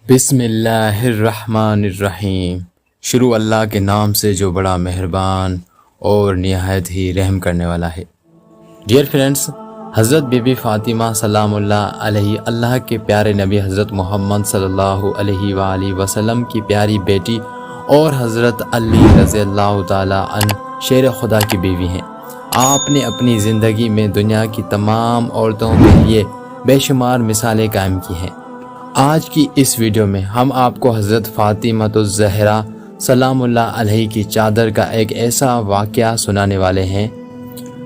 بسم اللہ الرحمن الرحیم۔ شروع اللہ کے نام سے جو بڑا مہربان اور نہایت ہی رحم کرنے والا ہے۔ ڈیئر فرینڈس، حضرت بی بی فاطمہ سلام اللہ علیہ، اللہ کے پیارے نبی حضرت محمد صلی اللہ علیہ وآلہ وسلم کی پیاری بیٹی اور حضرت علی رضی اللہ تعالیٰ عنہ شیر خدا کی بیوی ہیں۔ آپ نے اپنی زندگی میں دنیا کی تمام عورتوں کے لیے بے شمار مثالیں قائم کی ہیں۔ آج کی اس ویڈیو میں ہم آپ کو حضرت فاطمہ الزہرا سلام اللہ علیہ کی چادر کا ایک ایسا واقعہ سنانے والے ہیں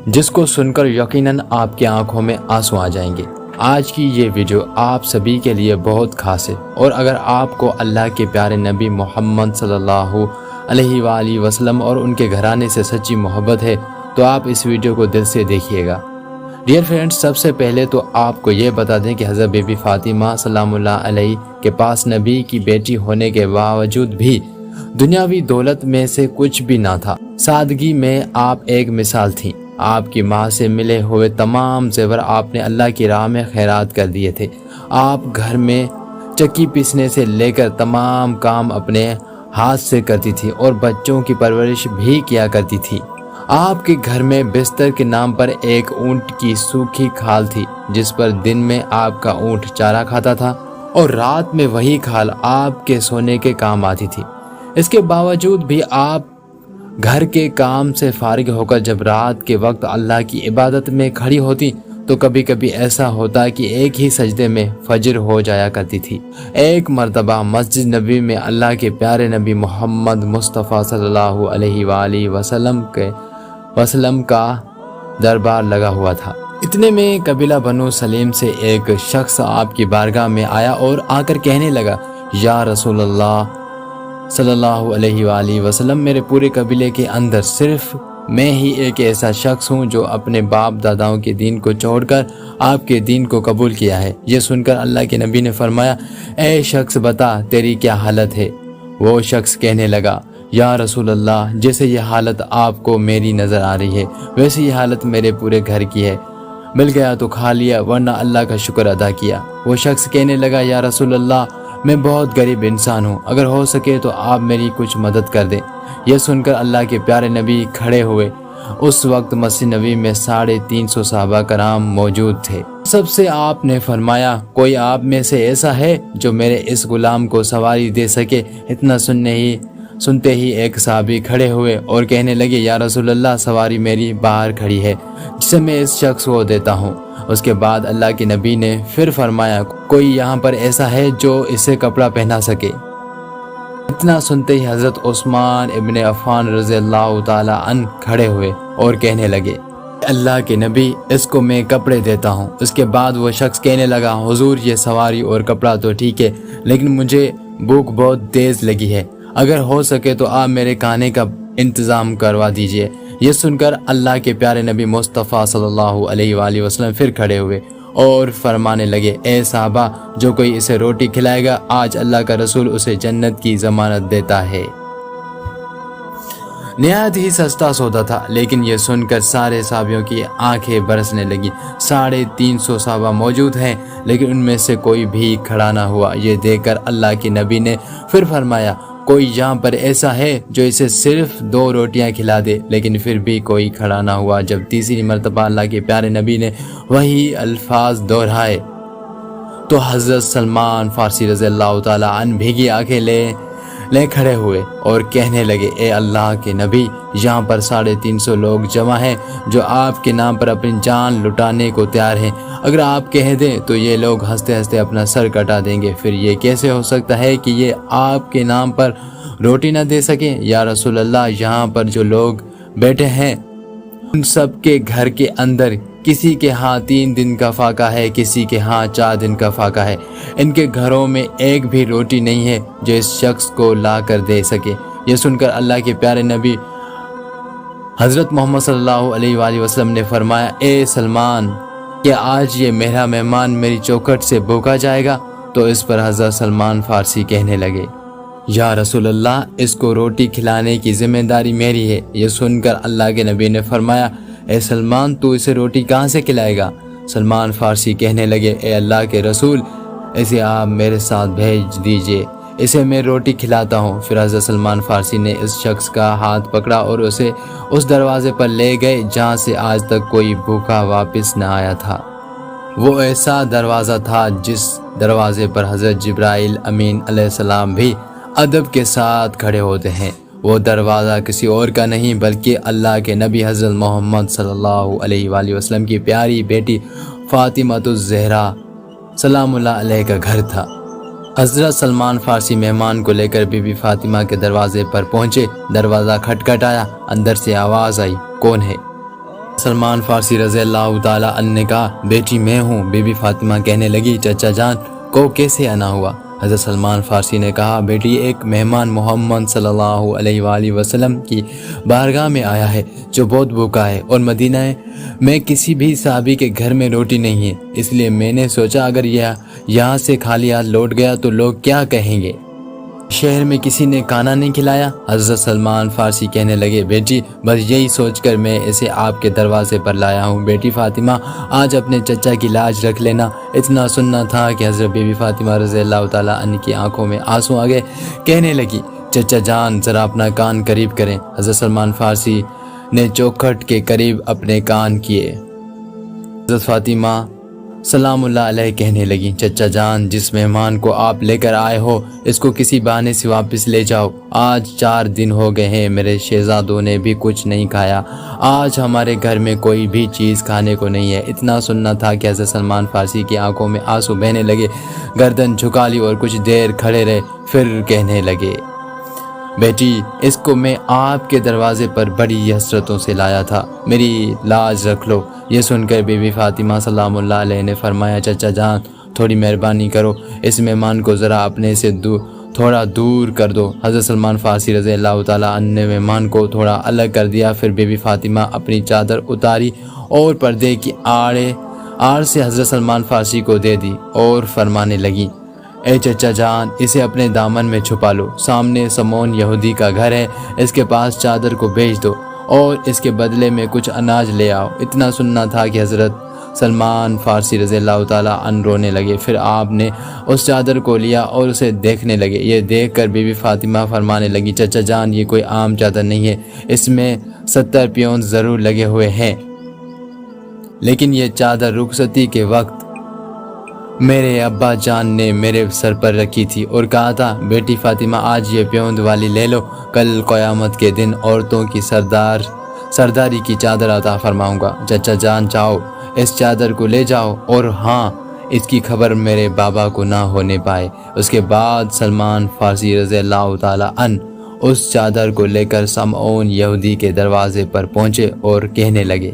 جس کو سن کر یقیناً آپ کی آنکھوں میں آنسو آ جائیں گے۔ آج کی یہ ویڈیو آپ سبھی کے لیے بہت خاص ہے، اور اگر آپ کو اللہ کے پیارے نبی محمد صلی اللہ علیہ وآلہ وسلم اور ان کے گھرانے سے سچی محبت ہے تو آپ اس ویڈیو کو دل سے دیکھیے گا۔ ڈیئر فرینڈز، سب سے پہلے تو آپ کو یہ بتا دیں کہ حضرت بی بی فاطمہ سلام اللہ علیہ کے پاس نبی کی بیٹی ہونے کے باوجود بھی دنیاوی دولت میں سے کچھ بھی نہ تھا۔ سادگی میں آپ ایک مثال تھیں۔ آپ کی ماں سے ملے ہوئے تمام زیور آپ نے اللہ کی راہ میں خیرات کر دیے تھے۔ آپ گھر میں چکی پیسنے سے لے کر تمام کام اپنے ہاتھ سے کرتی تھی اور بچوں کی پرورش بھی کیا کرتی تھی۔ آپ کے گھر میں بستر کے نام پر ایک اونٹ کی سوکھی کھال تھی، جس پر دن میں آپ کا اونٹ چارہ کھاتا تھا اور رات میں وہی کھال آپ کے سونے کے کام آتی تھی۔ اس کے باوجود بھی آپ گھر کے کام سے فارغ ہو کر جب رات کے وقت اللہ کی عبادت میں کھڑی ہوتی تو کبھی کبھی ایسا ہوتا کہ ایک ہی سجدے میں فجر ہو جایا کرتی تھی۔ ایک مرتبہ مسجد نبی میں اللہ کے پیارے نبی محمد مصطفیٰ صلی اللہ علیہ وآلہ وسلم کا دربار لگا ہوا تھا۔ اتنے میں قبیلہ بنو سلیم سے ایک شخص آپ کی بارگاہ میں آیا اور آ کر کہنے لگا، یا رسول اللہ صلی اللہ علیہ وآلہ وسلم، میرے پورے قبیلے کے اندر صرف میں ہی ایک ایسا شخص ہوں جو اپنے باپ داداؤں کے دین کو چھوڑ کر آپ کے دین کو قبول کیا ہے۔ یہ سن کر اللہ کے نبی نے فرمایا، اے شخص بتا تیری کیا حالت ہے؟ وہ شخص کہنے لگا، یا رسول اللہ، جیسے یہ حالت آپ کو میری نظر آ رہی ہے ویسے یہ حالت میرے پورے گھر کی ہے، مل گیا تو کھا لیا ورنہ اللہ کا شکر ادا کیا۔ وہ شخص کہنے لگا، یا رسول اللہ، میں بہت غریب انسان ہوں، اگر ہو سکے تو آپ میری کچھ مدد کر دیں۔ یہ سن کر اللہ کے پیارے نبی کھڑے ہوئے۔ اس وقت مسجد نبی میں 350 صحابہ کرام موجود تھے۔ سب سے آپ نے فرمایا، کوئی آپ میں سے ایسا ہے جو میرے اس غلام کو سواری دے سکے؟ اتنا سنتے ہی ایک صحابی کھڑے ہوئے اور کہنے لگے، یا رسول اللہ، سواری میری باہر کھڑی ہے جسے میں اس شخص کو دیتا ہوں۔ اس کے بعد اللہ کے نبی نے پھر فرمایا، کوئی یہاں پر ایسا ہے جو اسے کپڑا پہنا سکے؟ اتنا سنتے ہی حضرت عثمان ابن عفان رضی اللہ تعالیٰ عنہ کھڑے ہوئے اور کہنے لگے، اللہ کے نبی، اس کو میں کپڑے دیتا ہوں۔ اس کے بعد وہ شخص کہنے لگا، حضور، یہ سواری اور کپڑا تو ٹھیک ہے لیکن مجھے بھوک بہت تیز لگی ہے، اگر ہو سکے تو آپ میرے کھانے کا انتظام کروا دیجئے۔ یہ سن کر اللہ کے پیارے نبی مصطفیٰ صلی اللہ علیہ وآلہ وسلم پھر کھڑے ہوئے اور فرمانے لگے، اے صحابہ، جو کوئی اسے روٹی کھلائے گا آج اللہ کا رسول اسے جنت کی ضمانت دیتا ہے۔ نہایت ہی سستا سودا تھا، لیکن یہ سن کر سارے صحابیوں کی آنکھیں برسنے لگی۔ 350 صحابہ موجود ہیں لیکن ان میں سے کوئی بھی کھڑا نہ ہوا۔ یہ دیکھ کر اللہ کے نبی نے پھر فرمایا، کوئی یہاں پر ایسا ہے جو اسے صرف 2 روٹیاں کھلا دے؟ لیکن پھر بھی کوئی کھڑا نہ ہوا۔ جب تیسری مرتبہ اللہ کے پیارے نبی نے وہی الفاظ دہرائے تو حضرت سلمان فارسی رضی اللہ تعالیٰ عنہ بھیگی آنکھیں لے کھڑے ہوئے اور کہنے لگے، اے اللہ کے نبی، یہاں پر 350 لوگ جمع ہیں جو آپ کے نام پر اپنی جان لٹانے کو تیار ہیں۔ اگر آپ کہہ دیں تو یہ لوگ ہنستے ہنستے اپنا سر کٹا دیں گے، پھر یہ کیسے ہو سکتا ہے کہ یہ آپ کے نام پر روٹی نہ دے سکیں؟ یا رسول اللہ، یہاں پر جو لوگ بیٹھے ہیں ان سب کے گھر کے اندر کسی کے ہاں 3 دن کا فاقہ ہے، کسی کے ہاں 4 دن کا فاقہ ہے۔ ان کے گھروں میں ایک بھی روٹی نہیں ہے جو اس شخص کو لا کر دے سکے۔ یہ سن کر اللہ کے پیارے نبی حضرت محمد صلی اللہ علیہ وآلہ وسلم نے فرمایا، اے سلمان، کیا آج یہ میرا مہمان میری چوکھٹ سے بھوکا جائے گا؟ تو اس پر حضرت سلمان فارسی کہنے لگے، یا رسول اللہ، اس کو روٹی کھلانے کی ذمہ داری میری ہے۔ یہ سن کر اللہ کے نبی نے فرمایا، اے سلمان، تو اسے روٹی کہاں سے کھلائے گا؟ سلمان فارسی کہنے لگے، اے اللہ کے رسول، اسے آپ میرے ساتھ بھیج دیجئے، اسے میں روٹی کھلاتا ہوں۔ پھر حضرت سلمان فارسی نے اس شخص کا ہاتھ پکڑا اور اسے اس دروازے پر لے گئے جہاں سے آج تک کوئی بھوکا واپس نہ آیا تھا۔ وہ ایسا دروازہ تھا جس دروازے پر حضرت جبرائیل امین علیہ السلام بھی ادب کے ساتھ کھڑے ہوتے ہیں۔ وہ دروازہ کسی اور کا نہیں بلکہ اللہ کے نبی حضرت محمد صلی اللہ علیہ وآلہ وسلم کی پیاری بیٹی فاطمہ الزہرا سلام اللہ علیہ کا گھر تھا۔ حضرت سلمان فارسی مہمان کو لے کر بی بی فاطمہ کے دروازے پر پہنچے۔ دروازہ کھٹکھٹایا، اندر سے آواز آئی، کون ہے؟ سلمان فارسی رضی اللہ تعالیٰ عنہ نے کہا، بیٹی میں ہوں۔ بی بی فاطمہ کہنے لگی، چچا جان کو کیسے آنا ہوا؟ حضرت سلمان فارسی نے کہا، بیٹی ایک مہمان محمد صلی اللہ علیہ وآلہ وسلم کی بارگاہ میں آیا ہے جو بہت بھوکا ہے، اور مدینہ میں کسی بھی صحابی کے گھر میں روٹی نہیں ہے، اس لیے میں نے سوچا اگر یہ یہاں سے خالی ہاتھ لوٹ گیا تو لوگ کیا کہیں گے؟ شہر میں کسی نے کھانا نہیں کھلایا؟ حضرت سلمان فارسی کہنے لگے، بیٹی بس یہی سوچ کر میں اسے آپ کے دروازے پر لایا ہوں۔ بیٹی فاطمہ آج اپنے چچا کی لاج رکھ لینا۔ اتنا سننا تھا کہ حضرت بی بی فاطمہ رضی اللہ تعالیٰ عنہ کی آنکھوں میں آنسو آ گئے۔ کہنے لگی، چچا جان ذرا اپنا کان قریب کریں۔ حضرت سلمان فارسی نے چوکھٹ کے قریب اپنے کان کیے۔ حضرت فاطمہ سلام اللہ علیہ کہنے لگی، چچا جان جس مہمان کو آپ لے کر آئے ہو اس کو کسی بہانے سے واپس لے جاؤ۔ آج 4 دن ہو گئے ہیں میرے شہزادوں نے بھی کچھ نہیں کھایا، آج ہمارے گھر میں کوئی بھی چیز کھانے کو نہیں ہے۔ اتنا سننا تھا کہ حضرت سلمان فارسی کی آنکھوں میں آنسو بہنے لگے، گردن جھکا لی اور کچھ دیر کھڑے رہے، پھر کہنے لگے، بیٹی اس کو میں آپ کے دروازے پر بڑی حسرتوں سے لایا تھا، میری لاج رکھ لو۔ یہ سن کر بی بی فاطمہ سلام اللہ علیہ نے فرمایا، چچا جان تھوڑی مہربانی کرو، اس مہمان کو ذرا اپنے سے تھوڑا دور کر دو۔ حضرت سلمان فارسی رضی اللہ تعالیٰ عنہ نے مہمان کو تھوڑا الگ کر دیا۔ پھر بی بی فاطمہ اپنی چادر اتاری اور پردے کی آڑ سے حضرت سلمان فارسی کو دے دی اور فرمانے لگی، اے چچا جان اسے اپنے دامن میں چھپا لو، سامنے سمون یہودی کا گھر ہے، اس کے پاس چادر کو بھیج دو اور اس کے بدلے میں کچھ اناج لے آؤ۔ اتنا سننا تھا کہ حضرت سلمان فارسی رضی اللہ تعالیٰ عنہ رونے لگے۔ پھر آپ نے اس چادر کو لیا اور اسے دیکھنے لگے۔ یہ دیکھ کر بی بی فاطمہ فرمانے لگی، چچا جان یہ کوئی عام چادر نہیں ہے، اس میں 70 پیونز ضرور لگے ہوئے ہیں، لیکن یہ چادر رخصتی کے وقت میرے ابا جان نے میرے سر پر رکھی تھی اور کہا تھا، بیٹی فاطمہ آج یہ پیوند والی لے لو، کل قیامت کے دن عورتوں کی سرداری کی چادر عطا فرماؤں گا۔ چچا جان چاہو اس چادر کو لے جاؤ، اور ہاں اس کی خبر میرے بابا کو نہ ہونے پائے۔ اس کے بعد سلمان فارسی رضی اللہ تعالیٰ عنہ اس چادر کو لے کر سمعون یہودی کے دروازے پر پہنچے اور کہنے لگے،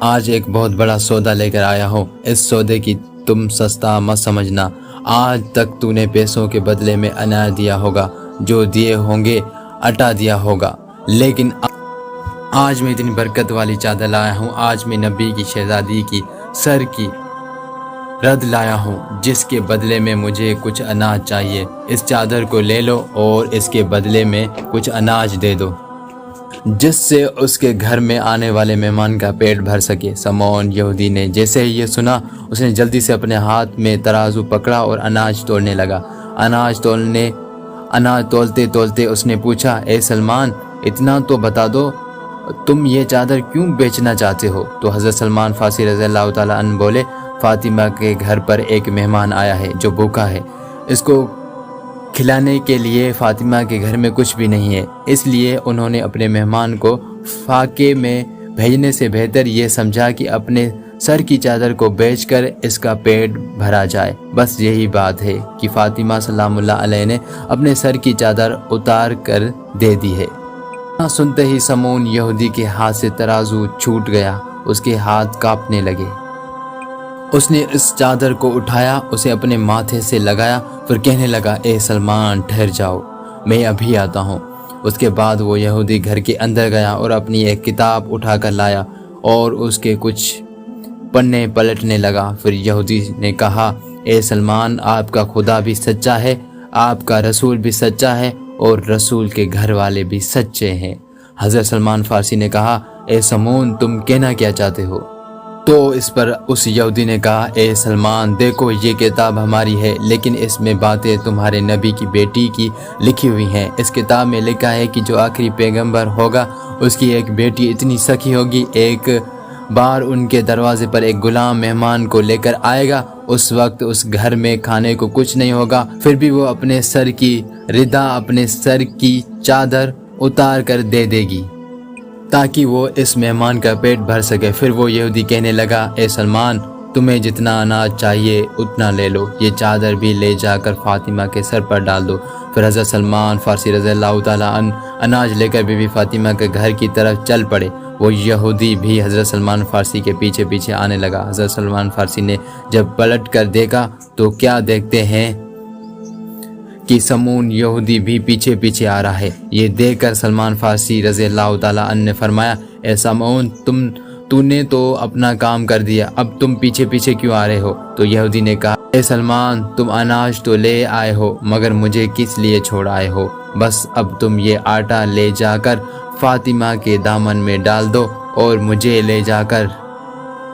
آج ایک بہت بڑا سودا لے کر آیا ہوں، اس سودے کی تم سستا مت سمجھنا۔ آج تک تو نے پیسوں کے بدلے میں انار دیا ہوگا، جو دیے ہوں گے آٹا دیا ہوگا، لیکن آج میں اتنی برکت والی چادر لایا ہوں، آج میں نبی کی شہزادی کی سر کی رد لایا ہوں، جس کے بدلے میں مجھے کچھ اناج چاہیے۔ اس چادر کو لے لو اور اس کے بدلے میں کچھ اناج دے دو، جس سے اس کے گھر میں آنے والے مہمان کا پیٹ بھر سکے۔ سمعون یہودی نے جیسے ہی یہ سنا، اس نے جلدی سے اپنے ہاتھ میں ترازو پکڑا اور اناج تولنے لگا۔ اناج تولتے تولتے اس نے پوچھا، اے سلمان اتنا تو بتا دو، تم یہ چادر کیوں بیچنا چاہتے ہو؟ تو حضرت سلمان فارسی رضی اللہ تعالیٰ عنہ بولے، فاطمہ کے گھر پر ایک مہمان آیا ہے جو بھوکا ہے، اس کو کھلانے کے لیے فاطمہ کے گھر میں کچھ بھی نہیں ہے، اس لیے انہوں نے اپنے مہمان کو فاقے میں بھیجنے سے بہتر یہ سمجھا کہ اپنے سر کی چادر کو بیچ کر اس کا پیٹ بھرا جائے۔ بس یہی بات ہے کہ فاطمہ سلام اللہ علیہ نے اپنے سر کی چادر اتار کر دے دی ہے۔ سنتے ہی سمعون یہودی کے ہاتھ سے ترازو چھوٹ گیا، اس کے ہاتھ کانپنے لگے۔ اس نے اس چادر کو اٹھایا، اسے اپنے ماتھے سے لگایا، پھر کہنے لگا، اے سلمان ٹھہر جاؤ، میں ابھی آتا ہوں۔ اس کے بعد وہ یہودی گھر کے اندر گیا اور اپنی ایک کتاب اٹھا کر لایا اور اس کے کچھ پنے پلٹنے لگا۔ پھر یہودی نے کہا، اے سلمان آپ کا خدا بھی سچا ہے، آپ کا رسول بھی سچا ہے اور رسول کے گھر والے بھی سچے ہیں۔ حضرت سلمان فارسی نے کہا، اے سمعون تم کہنا کیا چاہتے ہو؟ تو اس پر اس یہودی نے کہا اے سلمان دیکھو یہ کتاب ہماری ہے لیکن اس میں باتیں تمہارے نبی کی بیٹی کی لکھی ہوئی ہیں۔ اس کتاب میں لکھا ہے کہ جو آخری پیغمبر ہوگا اس کی ایک بیٹی اتنی سخی ہوگی، ایک بار ان کے دروازے پر ایک غلام مہمان کو لے کر آئے گا، اس وقت اس گھر میں کھانے کو کچھ نہیں ہوگا، پھر بھی وہ اپنے سر کی ردا، اپنے سر کی چادر اتار کر دے دے گی تاکہ وہ اس مہمان کا پیٹ بھر سکے۔ پھر وہ یہودی کہنے لگا اے سلمان تمہیں جتنا اناج چاہیے اتنا لے لو، یہ چادر بھی لے جا کر فاطمہ کے سر پر ڈال دو۔ پھر حضرت سلمان فارسی رضی اللہ تعالیٰ عنہ اناج لے کر بی بی فاطمہ کے گھر کی طرف چل پڑے۔ وہ یہودی بھی حضرت سلمان فارسی کے پیچھے پیچھے آنے لگا۔ حضرت سلمان فارسی نے جب پلٹ کر دیکھا تو کیا دیکھتے ہیں کہ سمون یہودی بھی پیچھے پیچھے آ رہا ہے۔ یہ دیکھ کر سلمان فارسی رضی اللہ تعالیٰ عنہ نے فرمایا اے سمون تو نے تو اپنا کام کر دیا، اب تم پیچھے پیچھے کیوں آ رہے ہو؟ تو یہودی نے کہا اے سلمان تم اناج تو لے آئے ہو مگر مجھے کس لیے چھوڑ آئے ہو؟ بس اب تم یہ آٹا لے جا کر فاطمہ کے دامن میں ڈال دو اور مجھے لے جا کر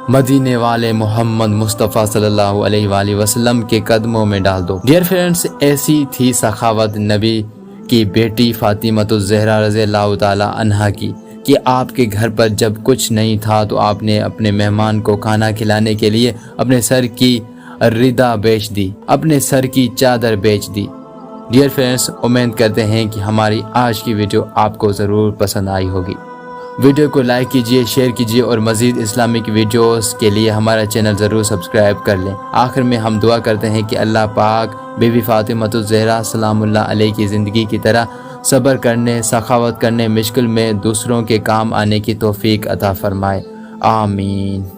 مدینے والے محمد مصطفیٰ صلی اللہ علیہ وآلہ وسلم کے قدموں میں ڈال دو۔ ڈیئر فرینڈس، ایسی تھی سخاوت نبی کی بیٹی فاطمہ الزہرا رضی اللہ تعالیٰ عنہا کی کہ آپ کے گھر پر جب کچھ نہیں تھا تو آپ نے اپنے مہمان کو کھانا کھلانے کے لیے اپنے سر کی ردا بیچ دی، اپنے سر کی چادر بیچ دی۔ ڈیئر فرینڈس، امید کرتے ہیں کہ ہماری آج کی ویڈیو آپ کو ضرور پسند آئی ہوگی۔ ویڈیو کو لائک کیجئے، شیئر کیجئے اور مزید اسلامک ویڈیوز کے لیے ہمارا چینل ضرور سبسکرائب کر لیں۔ آخر میں ہم دعا کرتے ہیں کہ اللہ پاک بی بی فاطمہ الزہرا سلام اللہ علیہ کی زندگی کی طرح صبر کرنے، سخاوت کرنے، مشکل میں دوسروں کے کام آنے کی توفیق عطا فرمائے۔ آمین۔